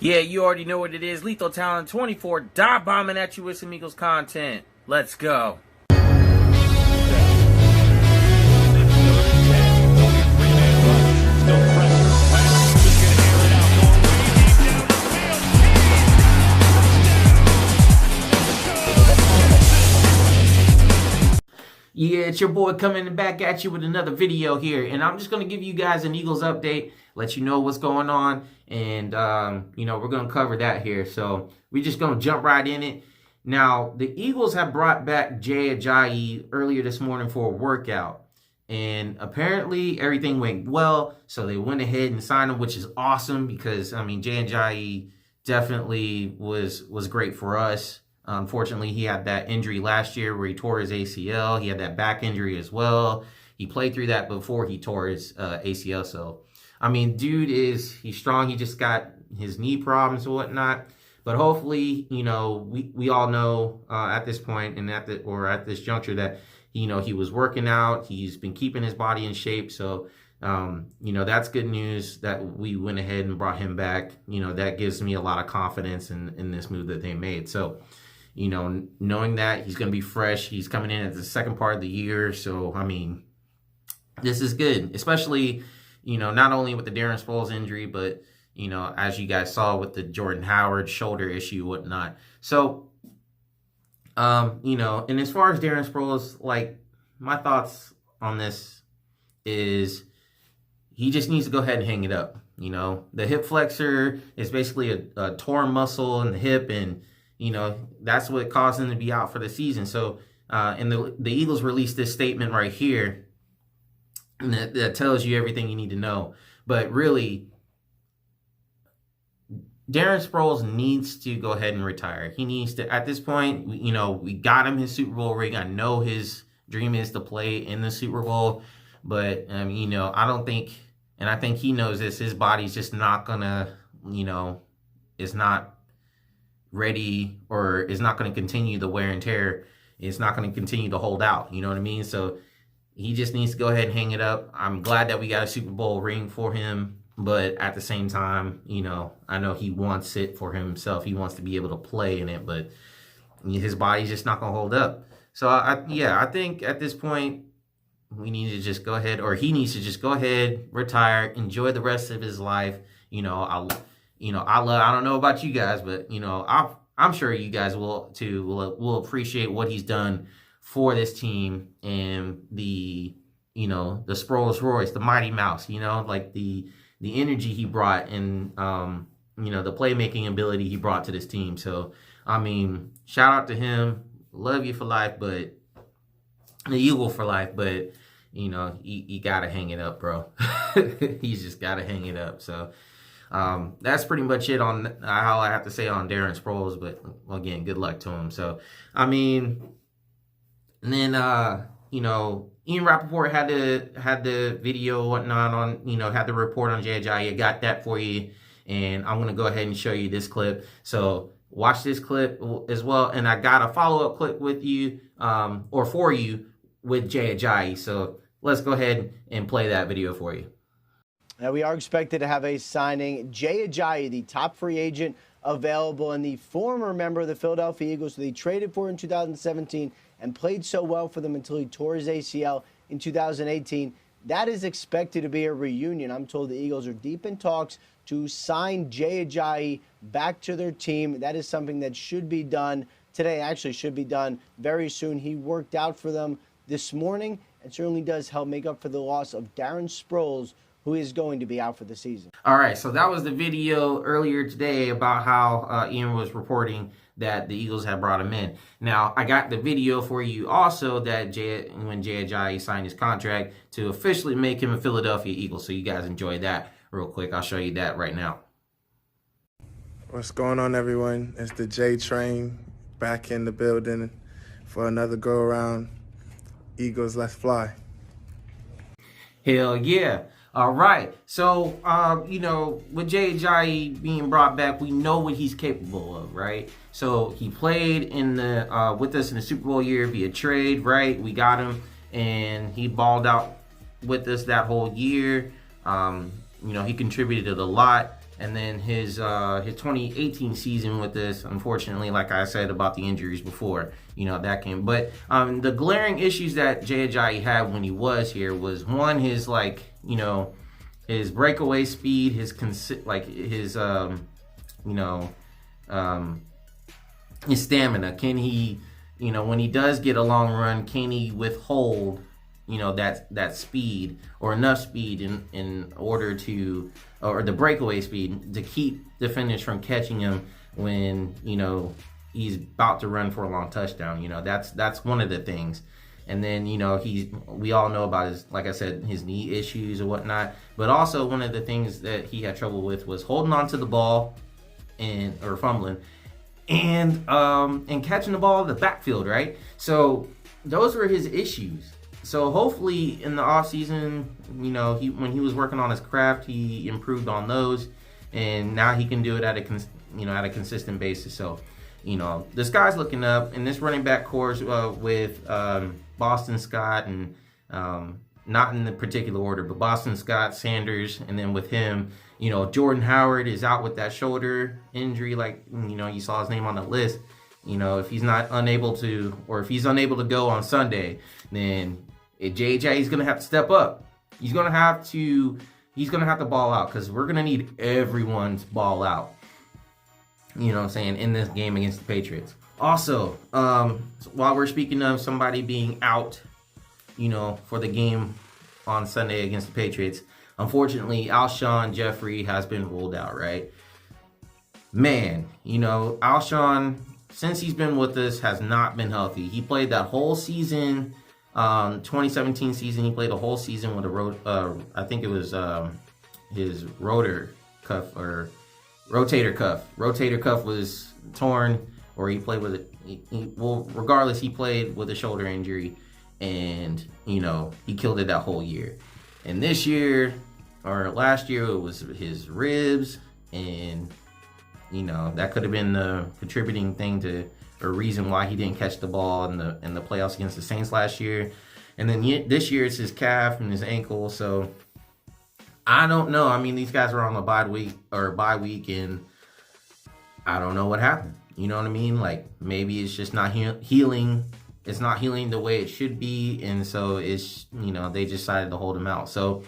Yeah, you already know what it is. Lethal Talent 24, dive bombing at you with some Eagles content. Let's go. Yeah, it's your boy coming back at you with another video here, and I'm just going to give you guys an Eagles update, let you know what's going on, and, we're going to cover that here, so we're just going to jump right in it. Now, the Eagles have brought back Jay Ajayi earlier this morning for a workout, and apparently everything went well, so they went ahead and signed him, which is awesome because, Jay Ajayi definitely was great for us. Unfortunately, he had that injury last year where he tore his ACL. He had that back injury as well. He played through that before he tore his ACL. So, dude he's strong. He just got his knee problems and whatnot. But hopefully, we all know at this point and at this juncture that, he was working out. He's been keeping his body in shape. So, that's good news that we went ahead and brought him back. That gives me a lot of confidence in this move that they made. So, knowing that he's going to be fresh, he's coming in at the second part of the year. So, this is good, especially, not only with the Darren Sproles injury, but, as you guys saw with the Jordan Howard shoulder issue, whatnot. So, and as far as Darren Sproles, my thoughts on this is he just needs to go ahead and hang it up. The hip flexor is basically a torn muscle in the hip, and that's what caused him to be out for the season. So, and the Eagles released this statement right here that tells you everything you need to know. But really, Darren Sproles needs to go ahead and retire. He needs to, at this point, we got him his Super Bowl ring. I know his dream is to play in the Super Bowl, but, I don't think, and I think he knows this, his body's just not gonna, is not ready, or is not going to continue the wear and tear. It's not going to continue to hold out. You know what I mean? So he just needs to go ahead and hang it up. I'm glad that we got a Super Bowl ring for him, but at the same time, I know he wants it for himself. He wants to be able to play in it, but his body's just not going to hold up. So I think at this point we need to just go ahead, or he needs to just go ahead, retire, enjoy the rest of his life. I don't know about you guys, but, I'm sure you guys will too, will appreciate what he's done for this team and the Sproles Royce, the Mighty Mouse, the energy he brought and, the playmaking ability he brought to this team. So, shout out to him. Love you for life, but the Eagle for life, but, you got to hang it up, bro. He's just got to hang it up. So, that's pretty much it on how I have to say on Darren Sproles, but again, good luck to him. So, and then, Ian Rappaport had the video, whatnot on, had the report on Jay Ajayi. I got that for you, and I'm going to go ahead and show you this clip. So watch this clip as well. And I got a follow-up clip with you, or for you with Jay Ajayi. So let's go ahead and play that video for you. Now, we are expected to have a signing. Jay Ajayi, the top free agent available, and the former member of the Philadelphia Eagles who they traded for in 2017 and played so well for them until he tore his ACL in 2018. That is expected to be a reunion. I'm told the Eagles are deep in talks to sign Jay Ajayi back to their team. That is something that should be done today, actually should be done very soon. He worked out for them this morning and certainly does help make up for the loss of Darren Sproles, who is going to be out for the season. All right, so that was the video earlier today about how Ian was reporting that the Eagles had brought him in. Now, I got the video for you also that when Jay Ajayi signed his contract to officially make him a Philadelphia Eagle. So you guys enjoy that real quick. I'll show you that right now. What's going on, everyone? It's the J Train back in the building for another go-around. Eagles, let's fly. Hell yeah. All right. So, with Jay Ajayi being brought back, we know what he's capable of, right? So he played in the with us in the Super Bowl year via trade, right? We got him, and he balled out with us that whole year. He contributed a lot. And then his 2018 season with this, unfortunately, like I said about the injuries before, that came. But the glaring issues that Jay Ajayi had when he was here was, one, his his breakaway speed, his stamina. Can he, when he does get a long run, can he withhold that speed or enough speed in order to, or the breakaway speed to keep defenders from catching him when he's about to run for a long touchdown. That's one of the things. And then we all know about his, like I said, his knee issues or whatnot. But also one of the things that he had trouble with was holding on to the ball or fumbling and catching the ball in the backfield, right? So those were his issues. So hopefully in the offseason, when he was working on his craft, he improved on those, and now he can do it at a consistent basis. So, the sky's looking up in this running back course with Boston Scott and not in the particular order, but Boston Scott, Sanders, and then with him, Jordan Howard is out with that shoulder injury, like you saw his name on the list. If he's unable to go on Sunday, then Jay Ajayi is gonna have to step up. He's gonna have to ball out, because we're gonna need everyone's ball out. In this game against the Patriots. Also, while we're speaking of somebody being out, for the game on Sunday against the Patriots, unfortunately, Alshon Jeffery has been ruled out, right? Man, Alshon, since he's been with us, has not been healthy. He played that whole season, 2017 season. He played a whole season with I think it was his rotator cuff. Rotator cuff was torn, or he played with it. Regardless, he played with a shoulder injury, and he killed it that whole year. And this year, or last year, it was his ribs, and that could have been the contributing thing to, or reason why he didn't catch the ball in the playoffs against the Saints last year. And then this year it's his calf and his ankle. So I don't know. I mean, these guys are on a bye week, and I don't know what happened. You know what I mean? Like, maybe it's just not healing. It's not healing the way it should be, and so it's they decided to hold him out. So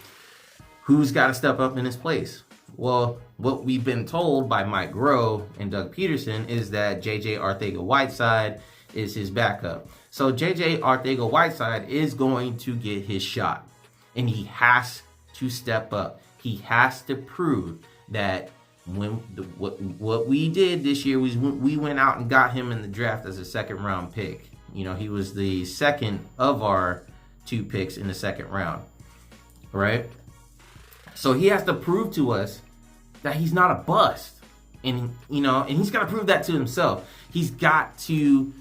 who's got to step up in his place? Well, what we've been told by Mike Groh and Doug Peterson is that JJ Artega-Whiteside is his backup. So JJ Artega-Whiteside is going to get his shot, and he has to step up. He has to prove that what we did this year was we went out and got him in the draft as a second round pick. He was the second of our 2 picks in the second round, right? So he has to prove to us that he's not a bust. And, and he's got to prove that to himself. He's got to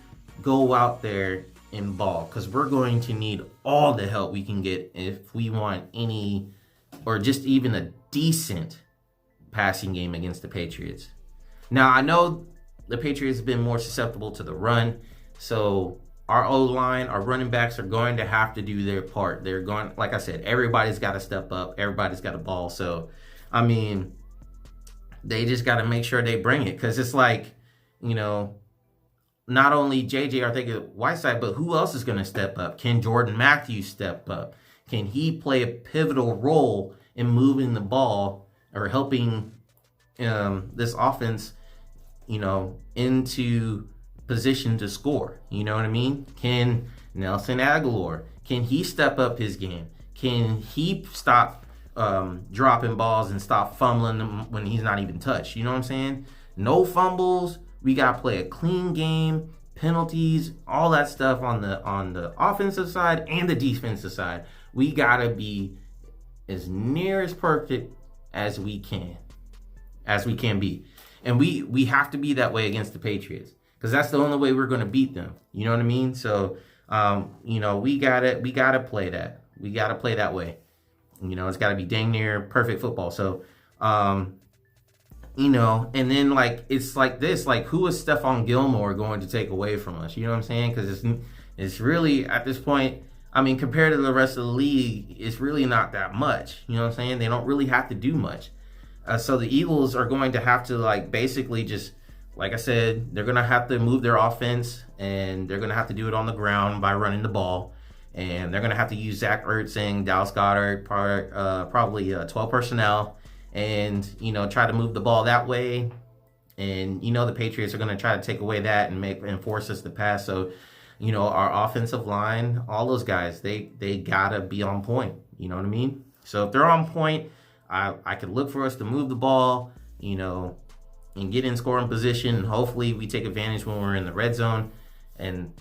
go out there and ball, because we're going to need all the help we can get if we want any, or just even a decent passing game against the Patriots. Now, I know the Patriots have been more susceptible to the run, so our O-line, our running backs are going to have to do their part. They're going, like I said, everybody's got to step up. Everybody's got to ball. So, I mean, they just got to make sure they bring it, because it's like, not only JJ Artega-Whiteside, but who else is going to step up? Can Jordan Matthews step up? Can he play a pivotal role in moving the ball or helping this offense, into position to score? You know what I mean? Can Nelson Aguilar, can he step up his game? Can he stop dropping balls and stop fumbling them when he's not even touched? You know what I'm saying? No fumbles. We got to play a clean game, penalties, all that stuff on the offensive side and the defensive side. We got to be as near as perfect as we can be. And we have to be that way against the Patriots, because that's the only way we're going to beat them. You know what I mean? So, we got to play that. We got to play that way. It's got to be dang near perfect football. So, and then it's like this, who is Stephon Gilmore going to take away from us? You know what I'm saying? Because it's really, at this point, I mean, compared to the rest of the league, it's really not that much. You know what I'm saying? They don't really have to do much. So the Eagles are going to have to like basically just, like I said, they're going to have to move their offense, and they're going to have to do it on the ground by running the ball. And they're going to have to use Zach Ertz and Dallas Goedert, probably 12 personnel, and, try to move the ball that way. And, the Patriots are going to try to take away that and force us to pass. So, our offensive line, all those guys, they got to be on point. You know what I mean? So if they're on point, I could look for us to move the ball, and get in scoring position. And hopefully we take advantage when we're in the red zone. And,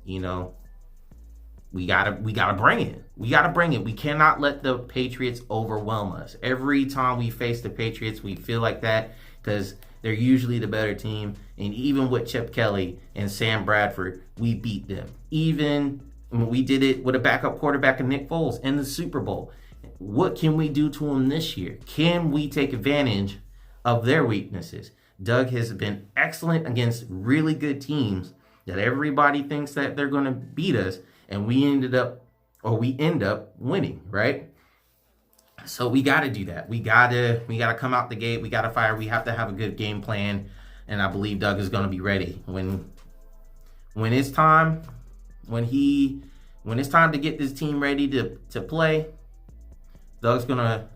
we gotta bring it. We gotta bring it. We cannot let the Patriots overwhelm us. Every time we face the Patriots, we feel like that because they're usually the better team. And even with Chip Kelly and Sam Bradford, we beat them. Even when we did it with a backup quarterback of Nick Foles in the Super Bowl. What can we do to them this year? Can we take advantage of their weaknesses? Doug has been excellent against really good teams that everybody thinks that they're going to beat us, and we end up winning, right? So we got to do that. We got to come out the gate. We got to fire. We have to have a good game plan, and I believe Doug is going to be ready when it's time. When it's time to get this team ready to play, Doug's gonna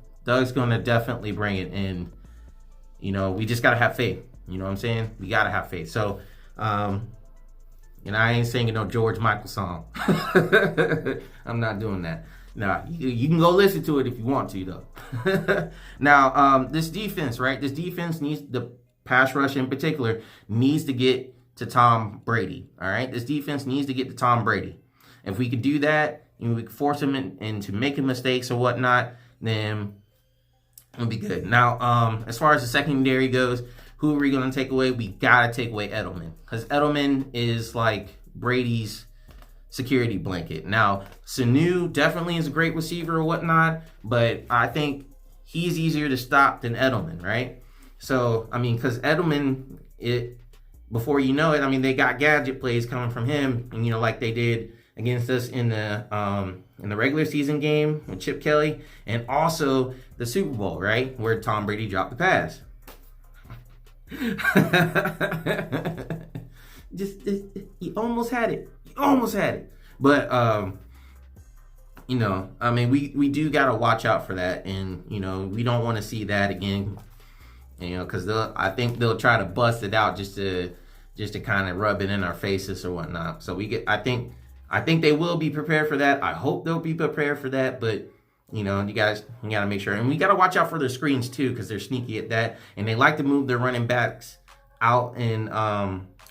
definitely bring it in. We just gotta have faith. You know what I'm saying? We gotta have faith. So, I ain't singing no George Michael song. I'm not doing that. Nah, you can go listen to it if you want to, though. Now, this defense, right? This defense needs, the pass rush in particular, needs to get to Tom Brady. All right, this defense needs to get to Tom Brady. If we could do that, we could force him into making mistakes or whatnot, then it'll be good. Now, as far as the secondary goes, who are we going to take away? We got to take away Edelman, because Edelman is like Brady's security blanket. Now, Sanu definitely is a great receiver or whatnot, but I think he's easier to stop than Edelman, right? So, because Edelman, before you know it, they got gadget plays coming from him, and like they did against us in the regular season game with Chip Kelly, and also the Super Bowl, right, where Tom Brady dropped the pass. You almost had it. But we do gotta watch out for that, and we don't want to see that again. Because I think they'll try to bust it out just to kind of rub it in our faces or whatnot. So I think they will be prepared for that. I hope they'll be prepared for that, but you got to make sure. And we got to watch out for their screens too, because they're sneaky at that. And they like to move their running backs out in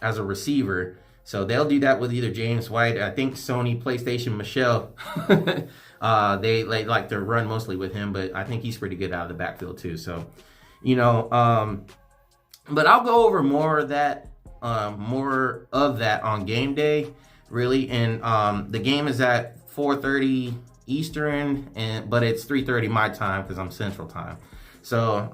as a receiver. So they'll do that with either James White. I think Sony PlayStation Michelle, they like to run mostly with him, but I think he's pretty good out of the backfield too. So, but I'll go over more of that on game day, really. And the game is at 4:30 Eastern, but it's 3:30 my time because I'm Central Time. So,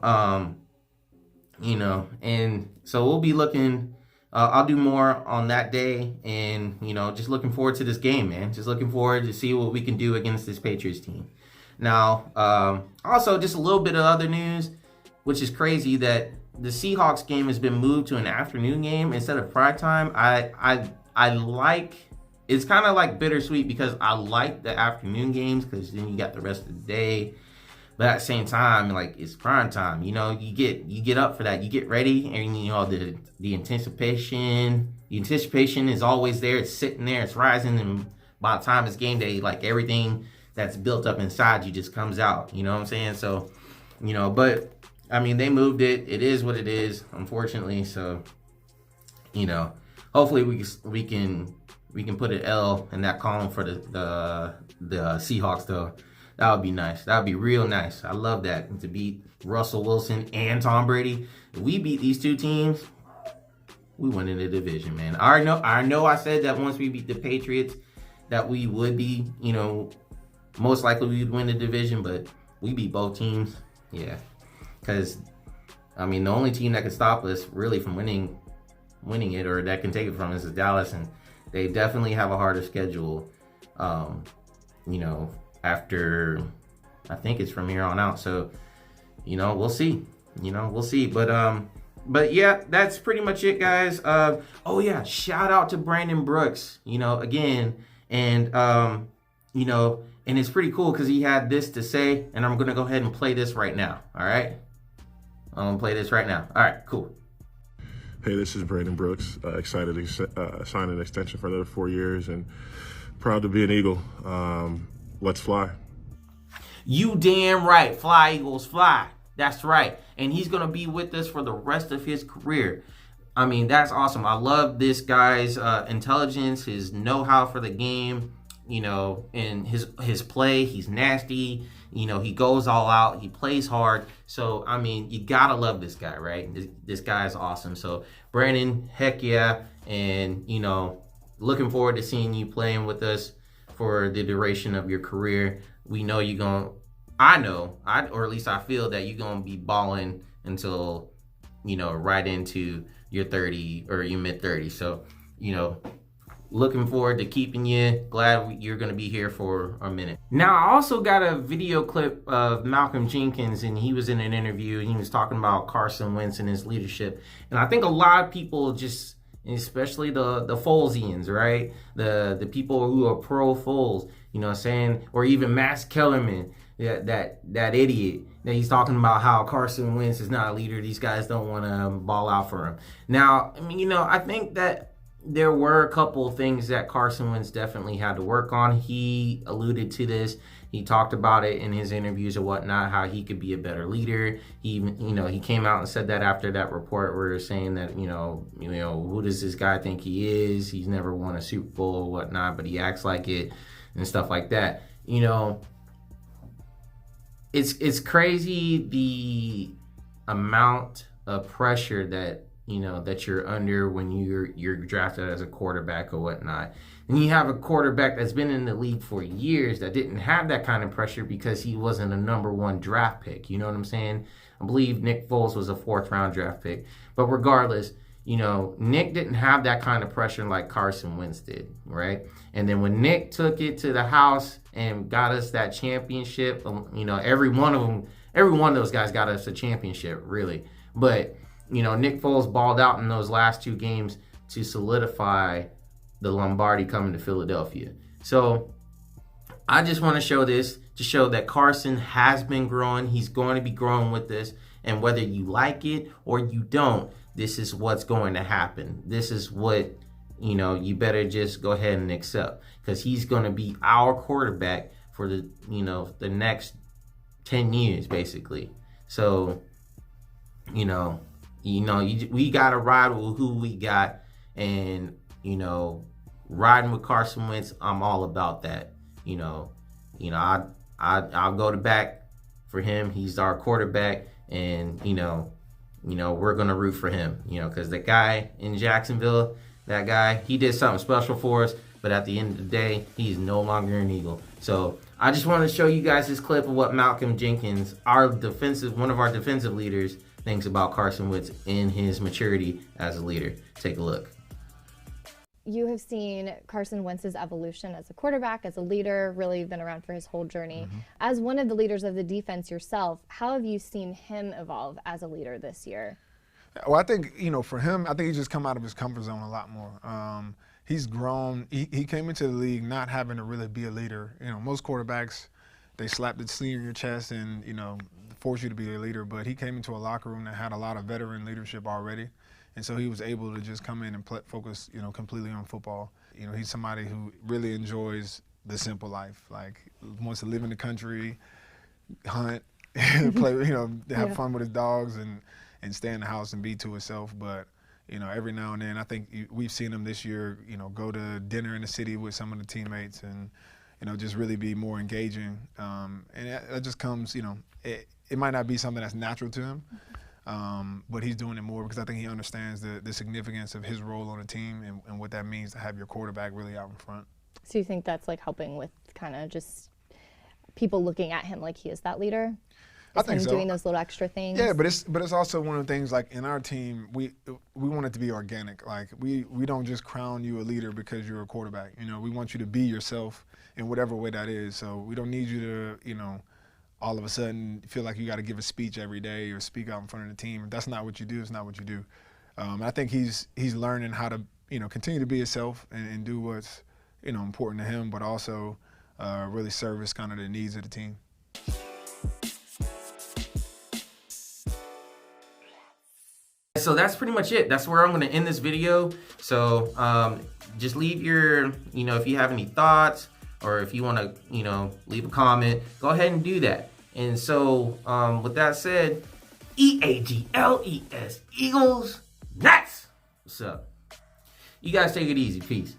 and so we'll be looking. I'll do more on that day, and just looking forward to this game, man. Just looking forward to see what we can do against this Patriots team. Now, also just a little bit of other news, which is crazy that the Seahawks game has been moved to an afternoon game instead of prime time. I like. It's kind of like bittersweet because I like the afternoon games because then you got the rest of the day. But at the same time, like, it's prime time. You get up for that. You get ready, and the anticipation is always there. It's sitting there. It's rising, and by the time it's game day, like, everything that's built up inside you just comes out. You know what I'm saying? So, but they moved it. It is what it is, unfortunately. So, hopefully we can put an L in that column for the Seahawks, though. That would be nice. That would be real nice. I love that. And to beat Russell Wilson and Tom Brady. If we beat these two teams, we win in the division, man. I know I said that once we beat the Patriots that we would be, most likely we would win the division, but we beat both teams. Yeah. Because, the only team that can stop us really from winning it, or that can take it from us, is Dallas, and they definitely have a harder schedule, after, I think it's from here on out. So, we'll see. We'll see. But yeah, that's pretty much it, guys. Oh yeah, shout out to Brandon Brooks. Again, and and it's pretty cool because he had this to say, and I'm gonna go ahead and play this right now. All right, I'm gonna play this right now. All right, cool. Hey, this is Brandon Brooks. Excited to sign an extension for another 4 years, and proud to be an Eagle. Let's fly. You damn right. Fly, Eagles, fly. That's right. And he's going to be with us for the rest of his career. I mean, that's awesome. I love this guy's intelligence, his know-how for the game, and his play. He's nasty. He goes all out. He plays hard. So, I mean, you got to love this guy, right? This guy is awesome. So, Brandon, heck yeah. And, looking forward to seeing you playing with us for the duration of your career. We know you're going to, or at least I feel that you're going to be balling until, right into your 30 or your mid 30s. So, looking forward to keeping you. Glad you're going to be here for a minute. Now, I also got a video clip of Malcolm Jenkins, and he was in an interview, and he was talking about Carson Wentz and his leadership. And I think a lot of people just, especially the Folesians, right? The people who are pro Foles, saying, or even Max Kellerman, that idiot that he's talking about how Carson Wentz is not a leader. These guys don't want to ball out for him. Now, I mean, I think that there were a couple of things that Carson Wentz definitely had to work on. He alluded to this. He talked about it in his interviews and whatnot, how he could be a better leader. He came out and said that after that report where they're saying that, who does this guy think he is? He's never won a Super Bowl or whatnot, but he acts like it and stuff like that. It's crazy the amount of pressure that that you're under when you're drafted as a quarterback or whatnot. And you have a quarterback that's been in the league for years that didn't have that kind of pressure because he wasn't a number one draft pick. You know what I'm saying? I believe Nick Foles was a 4th round draft pick. But regardless, Nick didn't have that kind of pressure like Carson Wentz did, right? And then when Nick took it to the house and got us that championship, every one of those guys got us a championship, really. But Nick Foles balled out in those last 2 games to solidify the Lombardi coming to Philadelphia. So I just want to show this to show that Carson has been growing. He's going to be growing with this. And whether you like it or you don't, this is what's going to happen. This is what, you better just go ahead and accept. Because he's going to be our quarterback for the next 10 years, basically. So, we got to ride with who we got. And, riding with Carson Wentz, I'm all about that. I'll go to back for him. He's our quarterback. And, we're going to root for him, because the guy in Jacksonville, he did something special for us. But at the end of the day, he's no longer an Eagle. So I just want to show you guys this clip of what Malcolm Jenkins, one of our defensive leaders, thinks about Carson Wentz and his maturity as a leader. Take a look. You have seen Carson Wentz's evolution as a quarterback, as a leader, really been around for his whole journey. Mm-hmm. As one of the leaders of the defense yourself, how have you seen him evolve as a leader this year? Well, I think, for him, I think he's just come out of his comfort zone a lot more. He's grown. He came into the league not having to really be a leader. Most quarterbacks, they slap the sleeve in your chest and, force you to be a leader. But he came into a locker room that had a lot of veteran leadership already. And so he was able to just come in and focus, completely on football. He's somebody who really enjoys the simple life, like wants to live in the country, hunt, play, have fun with his dogs and stay in the house and be to himself. But, every now and then, I think we've seen him this year, go to dinner in the city with some of the teammates and, just really be more engaging. And that just comes, it might not be something that's natural to him. But he's doing it more because I think he understands the significance of his role on the team and what that means to have your quarterback really out in front. So you think that's like helping with kind of just people looking at him like he is that leader? I think him so. Doing those little extra things. Yeah, but it's also one of the things like in our team we want it to be organic. Like we don't just crown you a leader because you're a quarterback. We want you to be yourself in whatever way that is. So we don't need you to all of a sudden feel like you got to give a speech every day or speak out in front of the team. If that's not what you do, it's not what you do. I think he's learning how to, continue to be himself and do what's, important to him, but also really service kind of the needs of the team. So that's pretty much it. That's where I'm going to end this video. So just leave your, if you have any thoughts or if you want to, leave a comment, go ahead and do that. And so with that said, EAGLES, Eagles, nuts. What's up? You guys take it easy. Peace.